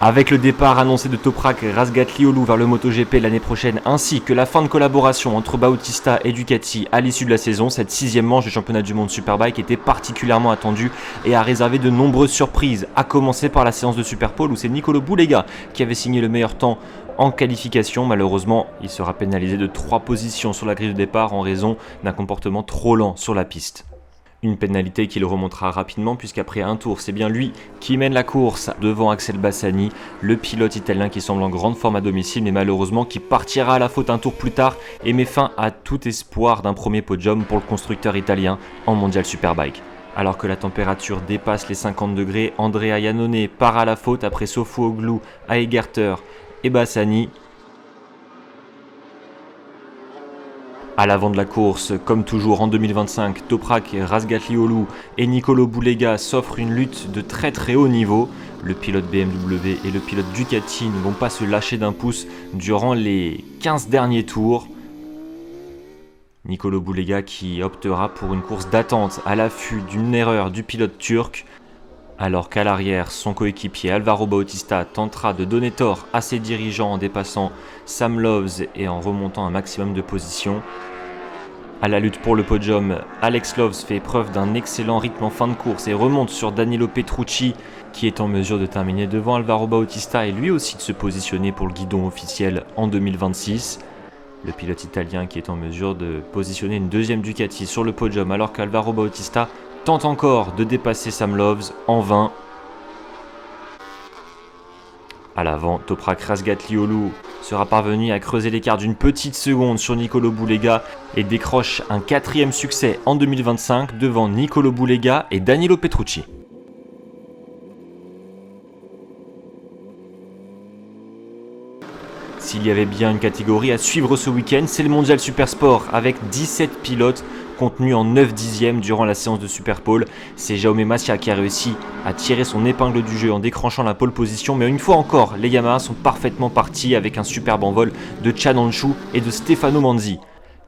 Avec le départ annoncé de Toprak Razgatlioglu vers le MotoGP l'année prochaine, ainsi que la fin de collaboration entre Bautista et Ducati à l'issue de la saison, cette 6e manche du championnat du monde Superbike était particulièrement attendue et a réservé de nombreuses surprises, à commencer par la séance de Superpole où c'est Nicolo Bulega qui avait signé le meilleur temps en qualification. Malheureusement, il sera pénalisé de 3 positions sur la grille de départ en raison d'un comportement trop lent sur la piste. Une pénalité qu'il remontera rapidement puisqu'après un tour, c'est bien lui qui mène la course devant Axel Bassani, le pilote italien qui semble en grande forme à domicile mais malheureusement qui partira à la faute un tour plus tard et met fin à tout espoir d'un premier podium pour le constructeur italien en Mondial Superbike. Alors que la température dépasse les 50 degrés, Andrea Iannone part à la faute après Sofuoglu, Aegerter et Bassani. À l'avant de la course, comme toujours en 2025, Toprak Razgatlioglu et Nicolo Bulega s'offrent une lutte de très très haut niveau. Le pilote BMW et le pilote Ducati ne vont pas se lâcher d'un pouce durant les 15 derniers tours. Nicolo Bulega qui optera pour une course d'attente à l'affût d'une erreur du pilote turc. Alors qu'à l'arrière, son coéquipier Alvaro Bautista tentera de donner tort à ses dirigeants en dépassant Sam Loves et en remontant un maximum de positions. À la lutte pour le podium, Alex Loves fait preuve d'un excellent rythme en fin de course et remonte sur Danilo Petrucci qui est en mesure de terminer devant Alvaro Bautista et lui aussi de se positionner pour le guidon officiel en 2026. Le pilote italien qui est en mesure de positionner une deuxième Ducati sur le podium alors qu'Alvaro Bautista tente encore de dépasser Sam Loves en vain. À l'avant, Toprak Razgatlioglu sera parvenu à creuser l'écart d'une petite seconde sur Nicolo Bulega et décroche un 4e succès en 2025 devant Nicolo Bulega et Danilo Petrucci. S'il y avait bien une catégorie à suivre ce week-end, c'est le Mondial Supersport avec 17 pilotes contenus en 9 dixièmes durant la séance de Superpole. C'est Jaume Masia qui a réussi à tirer son épingle du jeu en décrochant la pole position. Mais une fois encore, les Yamaha sont parfaitement partis avec un superbe envol de Chan Honshu et de Stefano Manzi.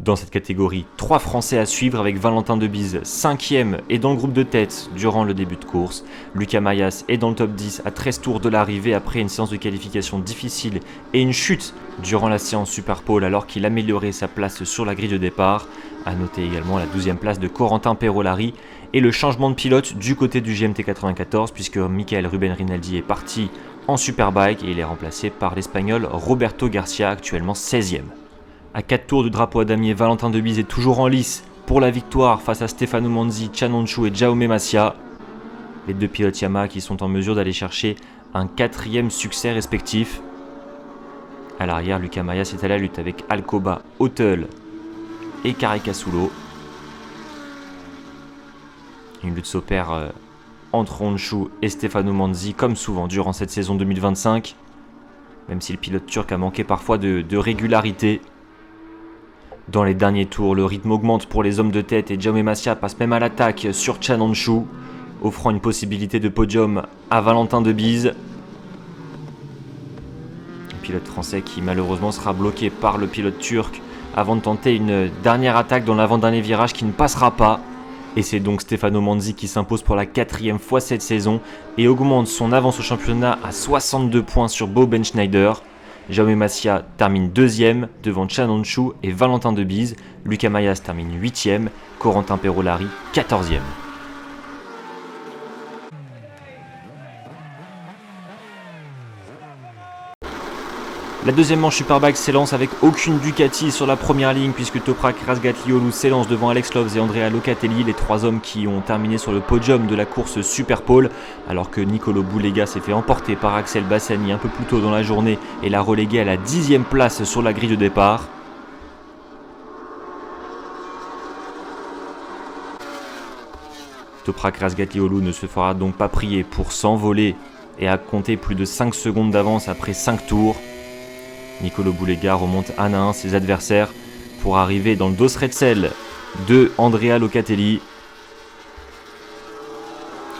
Dans cette catégorie, 3 Français à suivre avec Valentin Debise, 5e et dans le groupe de tête durant le début de course. Lucas Mayas est dans le top 10 à 13 tours de l'arrivée après une séance de qualification difficile et une chute durant la séance Superpole alors qu'il améliorait sa place sur la grille de départ. A noter également la 12e place de Corentin Perolari et le changement de pilote du côté du GMT 94 puisque Michael Ruben Rinaldi est parti en Superbike et il est remplacé par l'Espagnol Roberto Garcia, actuellement 16e. À 4 tours du drapeau à damier, Valentin Debise est toujours en lice pour la victoire face à Stefano Manzi, Chan Honshu et Jaume Masia. Les 2 pilotes Yamaha qui sont en mesure d'aller chercher un 4e succès respectif. À l'arrière, Lucas Mayas est à la lutte avec Alcoba, Hotel et Caricasulo. Une lutte s'opère entre Honshu et Stefano Manzi comme souvent durant cette saison 2025. Même si le pilote turc a manqué parfois de régularité. Dans les derniers tours, le rythme augmente pour les hommes de tête et Jaume Masia passe même à l'attaque sur Chan Honshu, offrant une possibilité de podium à Valentin Debise. Le pilote français qui malheureusement sera bloqué par le pilote turc avant de tenter une dernière attaque dans l'avant-dernier virage qui ne passera pas. Et c'est donc Stefano Manzi qui s'impose pour la 4e fois cette saison et augmente son avance au championnat à 62 points sur Bo Benschneider. Jaume Masia termine 2e devant Chan Honshu et Valentin Debise. Lucas Mayas termine 8e, Corentin Perolari 14e. La deuxième manche Superbike s'élance avec aucune Ducati sur la première ligne puisque Toprak Razgatlioglu s'élance devant Alex Loves et Andrea Locatelli, les 3 hommes qui ont terminé sur le podium de la course Superpole, alors que Nicolo Bulega s'est fait emporter par Axel Bassani un peu plus tôt dans la journée et l'a relégué à la 10e place sur la grille de départ. Toprak Razgatlioglu ne se fera donc pas prier pour s'envoler et à compter plus de 5 secondes d'avance après 5 tours. Nicolo Bulega remonte 1 à 1 ses adversaires pour arriver dans le dos Retzel de Andrea Locatelli.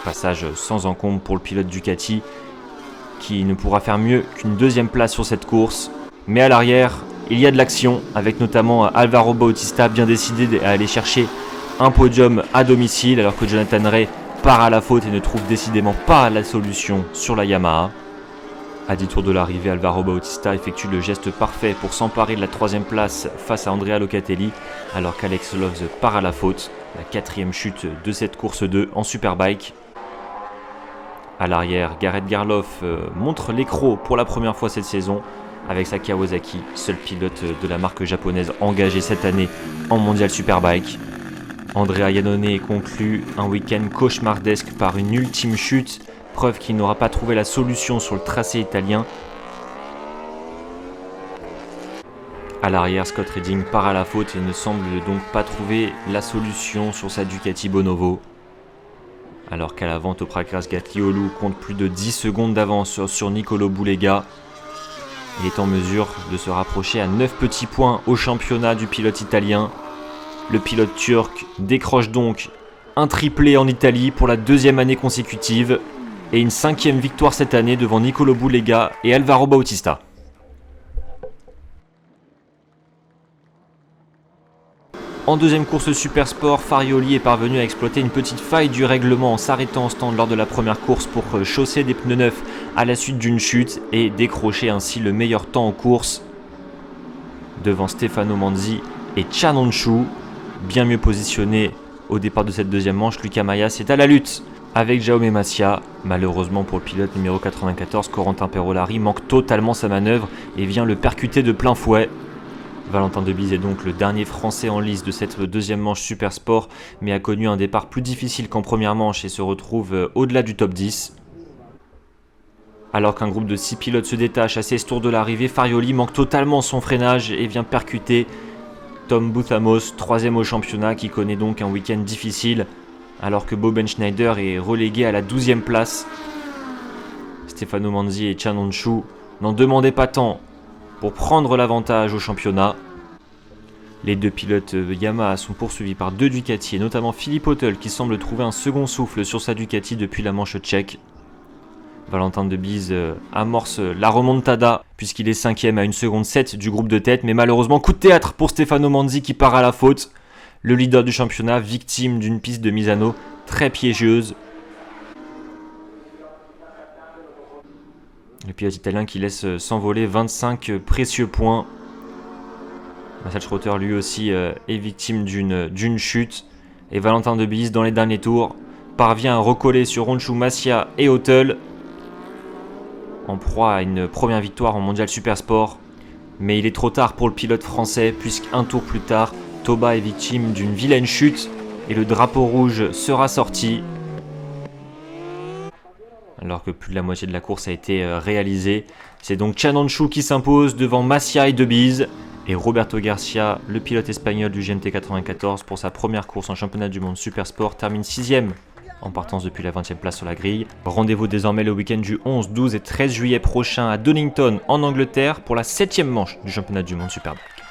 Passage sans encombre pour le pilote Ducati qui ne pourra faire mieux qu'une 2e place sur cette course. Mais à l'arrière, il y a de l'action avec notamment Alvaro Bautista bien décidé à aller chercher un podium à domicile alors que Jonathan Rea part à la faute et ne trouve décidément pas la solution sur la Yamaha. À 10 tours de l'arrivée, Alvaro Bautista effectue le geste parfait pour s'emparer de la 3e place face à Andrea Locatelli, alors qu'Alex Loves part à la faute, la 4e chute de cette course 2 en Superbike. À l'arrière, Gareth Garloff montre l'écrou pour la première fois cette saison avec sa Kawasaki, seul pilote de la marque japonaise engagé cette année en Mondial Superbike. Andrea Iannone conclut un week-end cauchemardesque par une ultime chute, preuve qu'il n'aura pas trouvé la solution sur le tracé italien. À l'arrière, Scott Redding part à la faute et ne semble donc pas trouver la solution sur sa Ducati Bonovo. Alors qu'à l'avant, Toprak Razgatlioglu compte plus de 10 secondes d'avance sur Nicolo Bulega. Il est en mesure de se rapprocher à 9 petits points au championnat du pilote italien. Le pilote turc décroche donc un triplé en Italie pour la 2e année consécutive et une 5e victoire cette année devant Nicolo Bulega et Alvaro Bautista. En 2e course Supersport, Farioli est parvenu à exploiter une petite faille du règlement en s'arrêtant en stand lors de la première course pour chausser des pneus neufs à la suite d'une chute et décrocher ainsi le meilleur temps en course devant Stefano Manzi et Chan Honshu. Bien mieux positionné au départ de cette 2e manche, Luca Mayas est à la lutte avec Jaume Masia. Malheureusement pour le pilote numéro 94, Corentin Perolari manque totalement sa manœuvre et vient le percuter de plein fouet. Valentin Debise est donc le dernier français en lice de cette 2e manche Supersport, mais a connu un départ plus difficile qu'en première manche et se retrouve au-delà du top 10. Alors qu'un groupe de 6 pilotes se détache à 16 tours de l'arrivée, Farioli manque totalement son freinage et vient percuter Tom Bouthamos, 3e au championnat, qui connaît donc un week-end difficile, alors que Boben Schneider est relégué à la 12e place. Stefano Manzi et Chan Honshu n'en demandaient pas tant pour prendre l'avantage au championnat. Les 2 pilotes Yamaha sont poursuivis par 2 Ducati et notamment Philippe Hottel qui semble trouver un second souffle sur sa Ducati depuis la manche tchèque. Valentin Debise amorce la remontada puisqu'il est 5e à 1 seconde 7 du groupe de tête, mais malheureusement coup de théâtre pour Stefano Manzi qui part à la faute. Le leader du championnat, victime d'une piste de Misano très piégeuse. Le pilote italien qui laisse s'envoler 25 précieux points. Marcel Schroeter lui aussi est victime d'une chute. Et Valentin Debise dans les derniers tours parvient à recoller sur Honshu, Masia et Hottel, en proie à une première victoire en Mondial Supersport. Mais il est trop tard pour le pilote français puisqu'un tour plus tard, Toba est victime d'une vilaine chute et le drapeau rouge sera sorti. Alors que plus de la moitié de la course a été réalisée. C'est donc Chan Honshu qui s'impose devant Masia et Debise. Et Roberto Garcia, le pilote espagnol du GMT 94 pour sa première course en championnat du monde Supersport, termine 6e en partance depuis la 20e place sur la grille. Rendez-vous désormais le week-end du 11, 12 et 13 juillet prochain à Donington en Angleterre pour la 7e manche du championnat du monde Superbike.